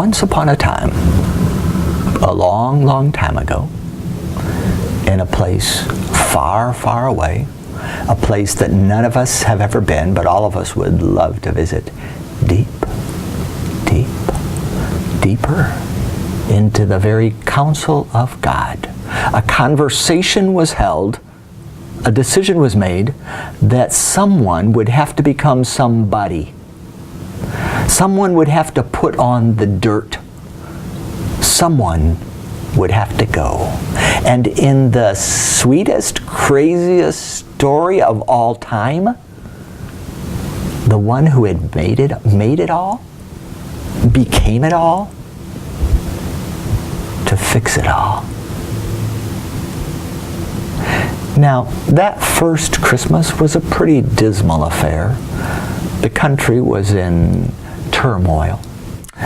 Once upon a time, a long, long time ago, in a place far, far away, a place that none of us have ever been, but all of us would love to visit, deep, deep, deeper into the very counsel of God. A conversation was held, a decision was made that someone would have to become somebody. Someone would have to put on the dirt. Someone would have to go. And in the sweetest, craziest story of all time, the one who had made it all, became it all, to fix it all. Now, that first Christmas was a pretty dismal affair. The country was in turmoil.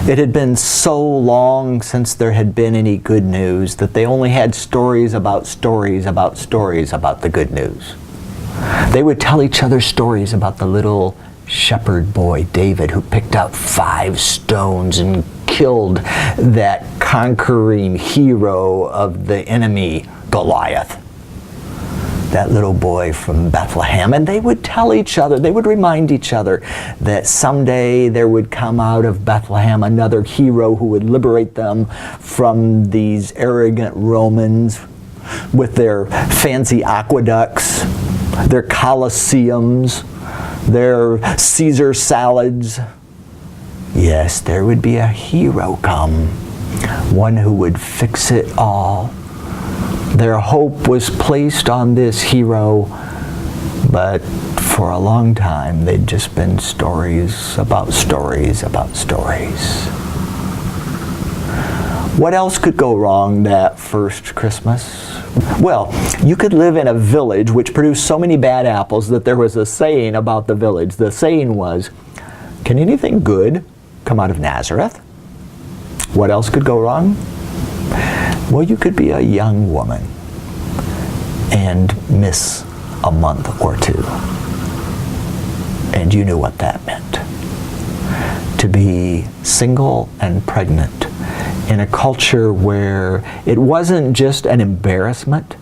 It had been so long since there had been any good news that they only had stories about stories about stories about the good news. They would tell each other stories about the little shepherd boy, David, who picked up 5 stones and killed that conquering hero of the enemy, Goliath. That little boy from Bethlehem. And they would tell each other, they would remind each other that someday there would come out of Bethlehem another hero who would liberate them from these arrogant Romans with their fancy aqueducts, their colosseums, their Caesar salads. Yes, there would be a hero come, one who would fix it all. Their hope was placed on this hero, but for a long time they'd just been stories about stories about stories. What else could go wrong that first Christmas? Well, you could live in a village which produced so many bad apples that there was a saying about the village. The saying was, "Can anything good come out of Nazareth?" What else could go wrong? Well, you could be a young woman and miss a month or 2. And you knew what that meant. To be single and pregnant in a culture where it wasn't just an embarrassment,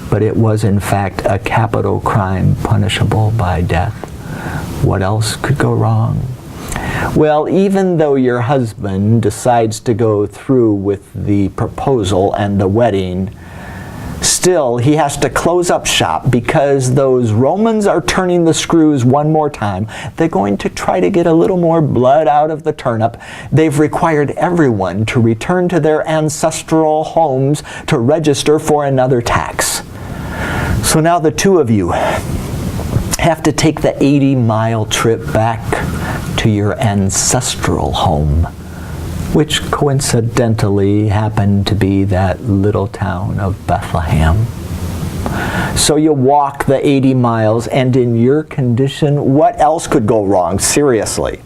but it was in fact a capital crime punishable by death. What else could go wrong? Well, even though your husband decides to go through with the proposal and the wedding, still he has to close up shop because those Romans are turning the screws one more time. They're going to try to get a little more blood out of the turnip. They've required everyone to return to their ancestral homes to register for another tax. So now the 2 of you have to take the 80-mile trip back to your ancestral home, which coincidentally happened to be that little town of Bethlehem. So you walk the 80 miles, and in your condition, what else could go wrong? Seriously.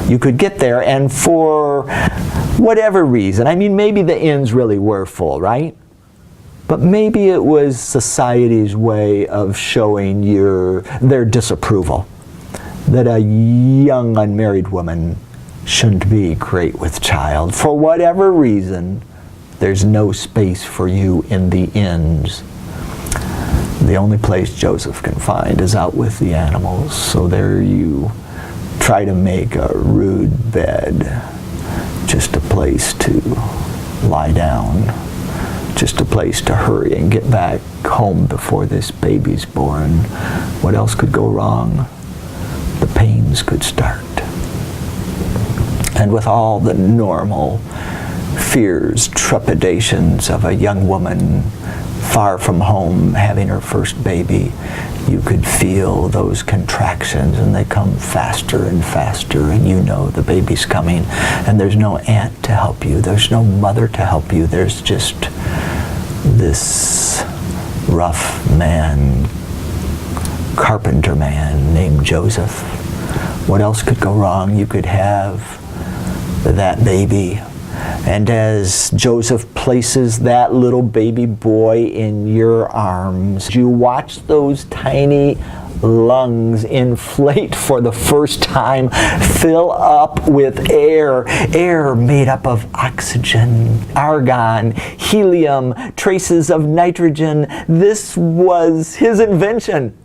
You could get there, and for whatever reason, I mean, maybe the inns really were full, right? But maybe it was society's way of showing their disapproval that a young unmarried woman shouldn't be great with child. For whatever reason, there's no space for you in the inns. The only place Joseph can find is out with the animals. So there you try to make a rude bed, just a place to lie down, just a place to hurry and get back home before this baby's born. What else could go wrong? The pains could start. And with all the normal fears, trepidations of a young woman far from home having her first baby, you could feel those contractions, and they come faster and faster, and you know the baby's coming, and there's no aunt to help you, there's no mother to help you, there's just this rough man, carpenter man named Joseph. What else could go wrong? You could have that baby, and as Joseph places that little baby boy in your arms, you watch those tiny lungs inflate for the first time, fill up with air, air made up of oxygen, argon, helium, traces of nitrogen. This was his invention.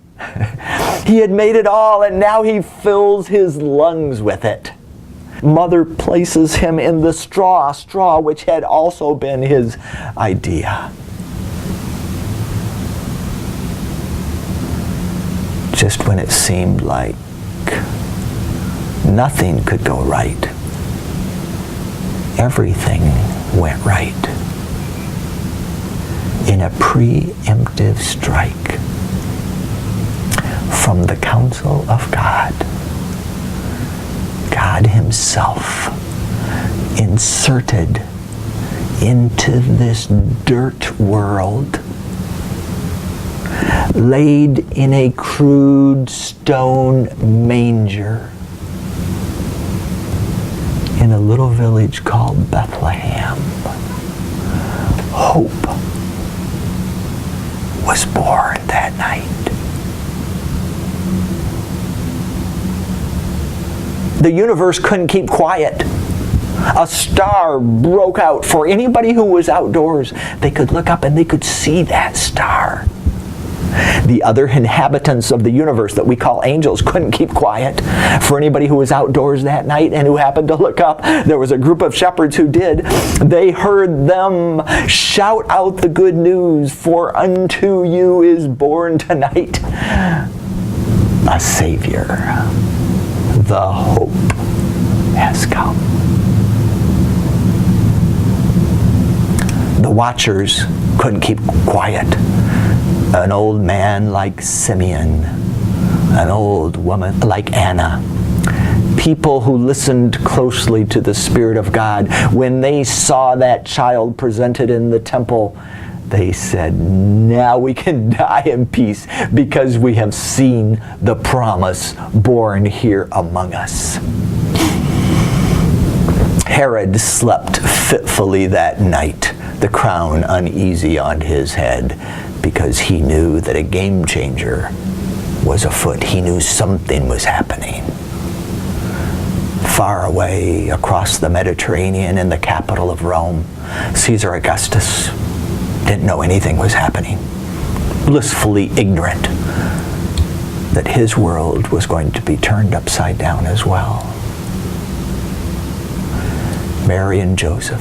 He had made it all, and now he fills his lungs with it. Mother places him in the straw which had also been his idea. Just when it seemed like nothing could go right, everything went right. In a preemptive strike from the counsel of God, God Himself inserted into this dirt world, laid in a crude stone manger in a little village called Bethlehem. Hope was born that night. The universe couldn't keep quiet. A star broke out. For anybody who was outdoors, they could look up and they could see that star. The other inhabitants of the universe that we call angels couldn't keep quiet. For anybody who was outdoors that night and who happened to look up, there was a group of shepherds who did. They heard them shout out the good news, for unto you is born tonight a Savior. The hope has come. The watchers couldn't keep quiet. An old man like Simeon, an old woman like Anna, people who listened closely to the Spirit of God, when they saw that child presented in the temple, they said, now we can die in peace because we have seen the promise born here among us. Herod slept fitfully that night, the crown uneasy on his head, because he knew that a game changer was afoot. He knew something was happening. Far away across the Mediterranean in the capital of Rome, Caesar Augustus didn't know anything was happening, blissfully ignorant that his world was going to be turned upside down as well. Mary and Joseph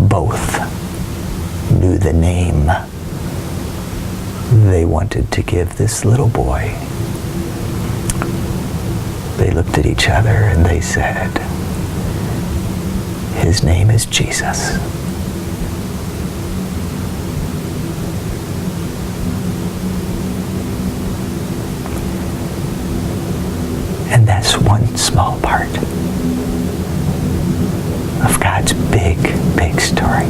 both knew the name they wanted to give this little boy. They looked at each other and they said, his name is Jesus. And that's one small part of God's big, big story.